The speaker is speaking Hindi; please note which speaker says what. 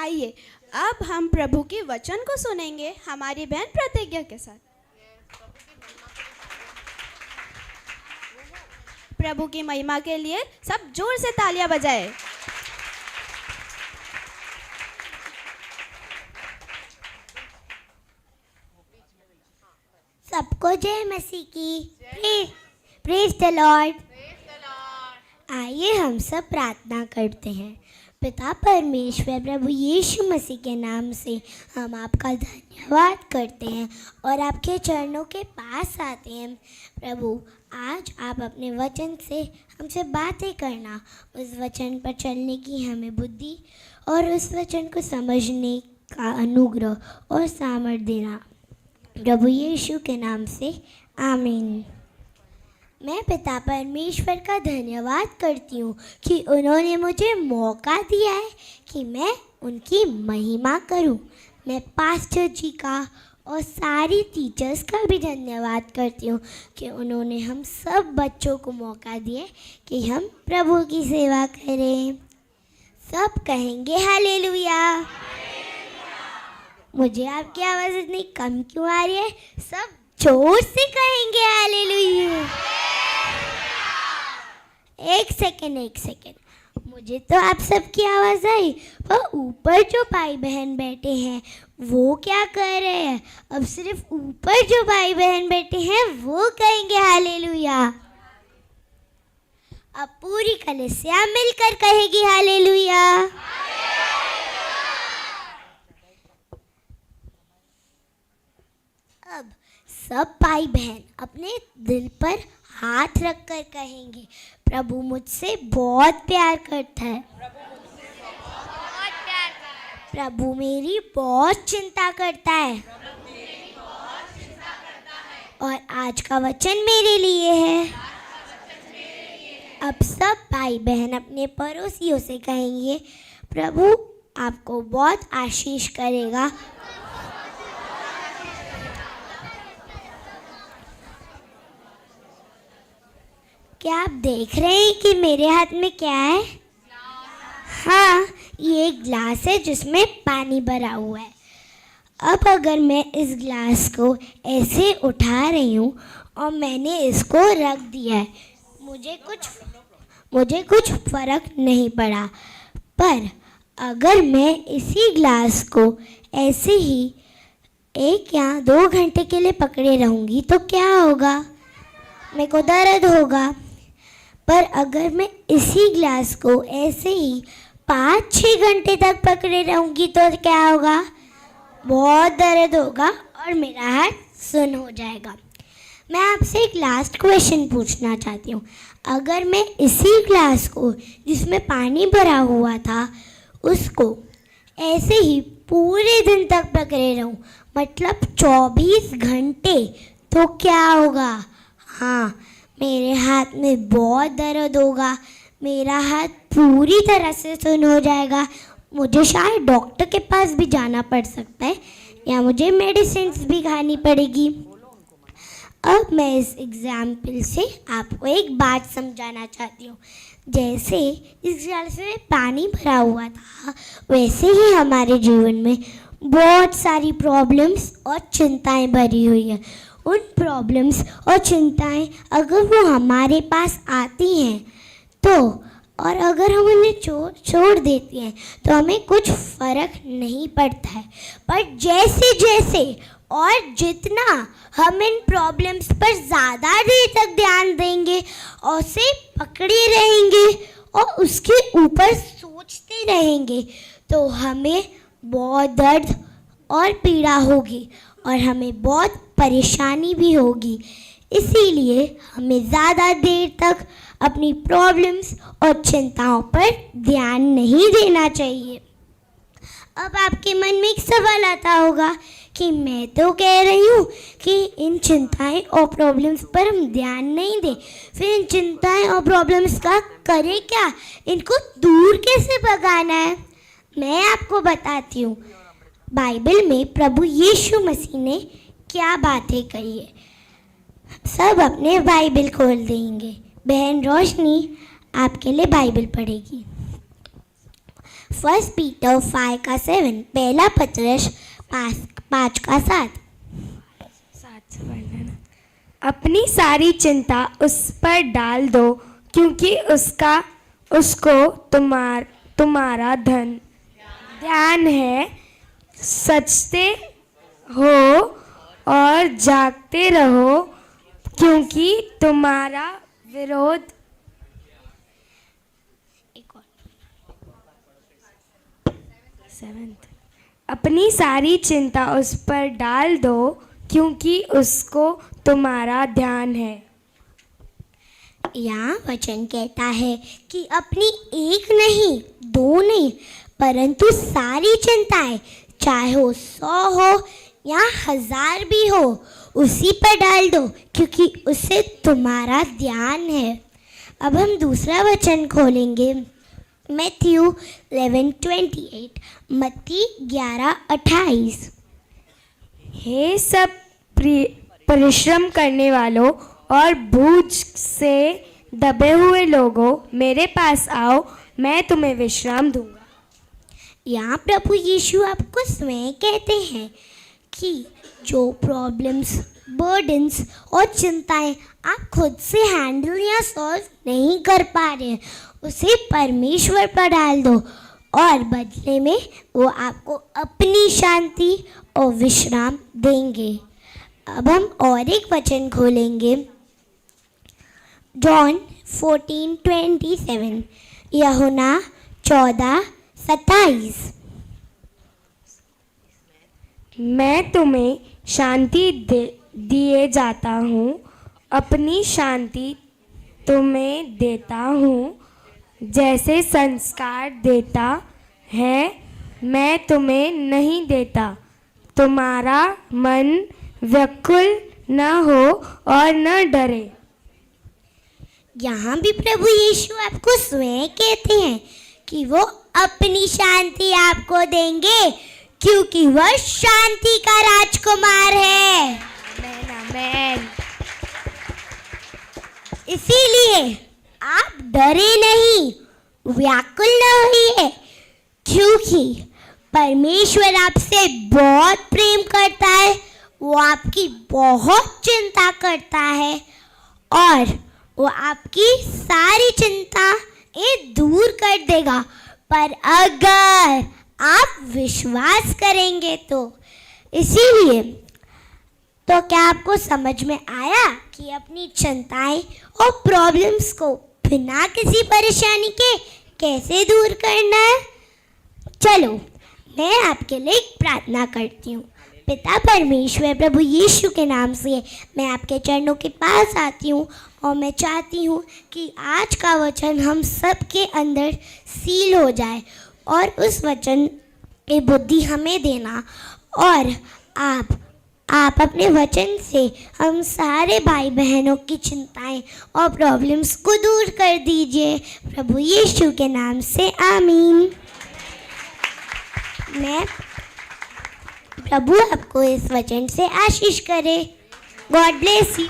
Speaker 1: आइए अब हम प्रभु के वचन को सुनेंगे हमारी बहन प्रतिज्ञा के साथ। प्रभु की महिमा के लिए सब जोर से तालियां बजाएं।
Speaker 2: सबको जय मसीह की। Praise the Lord. आइए हम सब प्रार्थना करते हैं। पिता परमेश्वर प्रभु यीशु मसीह के नाम से हम आपका धन्यवाद करते हैं और आपके चरणों के पास आते हैं। प्रभु आज आप अपने वचन से हमसे बातें करना, उस वचन पर चलने की हमें बुद्धि और उस वचन को समझने का अनुग्रह और सामर्थ्य देना, प्रभु यीशु के नाम से आमीन। मैं पिता परमेश्वर का धन्यवाद करती हूँ कि उन्होंने मुझे मौका दिया है कि मैं उनकी महिमा करूँ। मैं पास्टर जी का और सारी टीचर्स का भी धन्यवाद करती हूँ कि उन्होंने हम सब बच्चों को मौका दिया कि हम प्रभु की सेवा करें। सब कहेंगे हालेलुया। मुझे आपकी आवाज़ इतनी कम क्यों आ रही है? सब जोर से कहेंगे हालेलुया। एक सेकेंड, मुझे तो आप सबकी आवाज़ आई, पर ऊपर जो भाई बहन बैठे हैं वो क्या कर रहे हैं? अब सिर्फ ऊपर जो भाई बहन बैठे हैं वो कहेंगे हालेलुया। अब पूरी कलीसिया मिलकर कहेगी हालेलुया। अब सब भाई बहन अपने दिल पर हाथ रखकर कहेंगे, प्रभु मुझसे बहुत प्यार करता है। प्रभु मेरी बहुत चिंता करता है। और आज का वचन मेरे लिए है। अब सब भाई बहन अपने पड़ोसियों से कहेंगे, प्रभु आपको बहुत आशीष करेगा। क्या आप देख रहे हैं कि मेरे हाथ में क्या है? हाँ, ये एक ग्लास है जिसमें पानी भरा हुआ है। अब अगर मैं इस ग्लास को ऐसे उठा रही हूँ और मैंने इसको रख दिया है, मुझे कुछ फर्क नहीं पड़ा। पर अगर मैं इसी ग्लास को ऐसे ही 1 या 2 घंटे के लिए पकड़े रहूँगी तो क्या होगा? मेरे को दर्द होगा। पर अगर मैं इसी ग्लास को ऐसे ही 5-6 घंटे तक पकड़े रहूँगी तो क्या होगा? बहुत दर्द होगा और मेरा हाथ सुन्न हो जाएगा। मैं आपसे एक लास्ट क्वेश्चन पूछना चाहती हूँ। अगर मैं इसी ग्लास को जिसमें पानी भरा हुआ था उसको ऐसे ही पूरे दिन तक पकड़े रहूँ, मतलब 24 घंटे, तो क्या होगा? हाँ, मेरे हाथ में बहुत दर्द होगा, मेरा हाथ पूरी तरह से सुन्न हो जाएगा। मुझे शायद डॉक्टर के पास भी जाना पड़ सकता है या मुझे मेडिसिन्स भी खानी पड़ेगी। अब मैं इस एग्जाम्पल से आपको एक बात समझाना चाहती हूँ। जैसे इस ग्लास में पानी भरा हुआ था, वैसे ही हमारे जीवन में बहुत सारी प्रॉब्लम्स और चिंताएं भरी हुई है। उन प्रॉब्लम्स और चिंताएं अगर वो हमारे पास आती हैं तो, और अगर हम उन्हें छोड़ देते हैं तो हमें कुछ फ़र्क नहीं पड़ता है। पर जैसे जैसे और जितना हम इन प्रॉब्लम्स पर ज़्यादा देर तक ध्यान देंगे और उसे पकड़े रहेंगे और उसके ऊपर सोचते रहेंगे तो हमें बहुत दर्द और पीड़ा होगी और हमें बहुत परेशानी भी होगी। इसीलिए हमें ज़्यादा देर तक अपनी प्रॉब्लम्स और चिंताओं पर ध्यान नहीं देना चाहिए। अब आपके मन में एक सवाल आता होगा कि मैं तो कह रही हूँ कि इन चिंताएं और प्रॉब्लम्स पर हम ध्यान नहीं दें, फिर इन चिंताएं और प्रॉब्लम्स का करें क्या? इनको दूर कैसे भगाना है? मैं आपको बताती हूँ। बाइबल में प्रभु यीशु मसीह ने क्या बातें कही है। सब अपने बाइबल खोल देंगे। बहन रोशनी आपके लिए बाइबल पढ़ेगी। 1 पीटर 5:7, पहला पत्रस 5:7।
Speaker 3: अपनी सारी चिंता उस पर डाल दो, क्योंकि उसको तुम्हारा ध्यान है। सचते हो और जागते रहो, क्योंकि तुम्हारा विरोध अपनी सारी चिंता उस पर डाल दो, क्योंकि उसको तुम्हारा ध्यान है।
Speaker 2: यहाँ वचन कहता है कि अपनी एक नहीं, दो नहीं, परंतु सारी चिंताएं, चाहे वो 100 हो या 1000 भी हो, उसी पर डाल दो, क्योंकि उससे तुम्हारा ध्यान है। अब हम दूसरा वचन खोलेंगे, मैथ्यू 11:28, मत्ती 11:28।
Speaker 3: हे सब परिश्रम करने वालों और बोझ से दबे हुए लोगों, मेरे पास आओ, मैं तुम्हें विश्राम दूंगा।
Speaker 2: यहाँ प्रभु यीशु आपको स्वयं कहते हैं कि जो प्रॉब्लम्स, बर्डन्स और चिंताएं आप खुद से हैंडल या सॉल्व नहीं कर पा रहे, उसे परमेश्वर पर डाल दो और बदले में वो आपको अपनी शांति और विश्राम देंगे। अब हम और एक वचन खोलेंगे, जॉन 14:27, यूहन्ना 14:27।
Speaker 3: मैं तुम्हें शांति दिए जाता हूँ, अपनी शांति तुम्हें देता हूँ। जैसे संस्कार देता है, मैं तुम्हें नहीं देता। तुम्हारा मन व्याकुल न हो और न डरे।
Speaker 2: यहाँ भी प्रभु यीशु आपको स्वयं कहते हैं कि वो अपनी शांति आपको देंगे, क्योंकि वह शांति का राजकुमार है।
Speaker 3: आमेन, आमेन।
Speaker 2: इसीलिए आप डरे नहीं, व्याकुल न होइए, क्योंकि परमेश्वर आपसे बहुत प्रेम करता है, वो आपकी बहुत चिंता करता है और वो आपकी सारी चिंता दूर कर देगा, पर अगर आप विश्वास करेंगे तो। इसीलिए तो क्या आपको समझ में आया कि अपनी चिंताएं और प्रॉब्लम्स को बिना किसी परेशानी के कैसे दूर करना है? चलो मैं आपके लिए एक प्रार्थना करती हूँ। पिता परमेश्वर प्रभु यीशु के नाम से मैं आपके चरणों के पास आती हूँ और मैं चाहती हूँ कि आज का वचन हम सब के अंदर सील हो जाए और उस वचन की बुद्धि हमें देना, और आप अपने वचन से हम सारे भाई बहनों की चिंताएं और प्रॉब्लम्स को दूर कर दीजिए, प्रभु यीशु के नाम से आमीन। मैं प्रभु आपको इस वचन से आशीष करे। God bless you.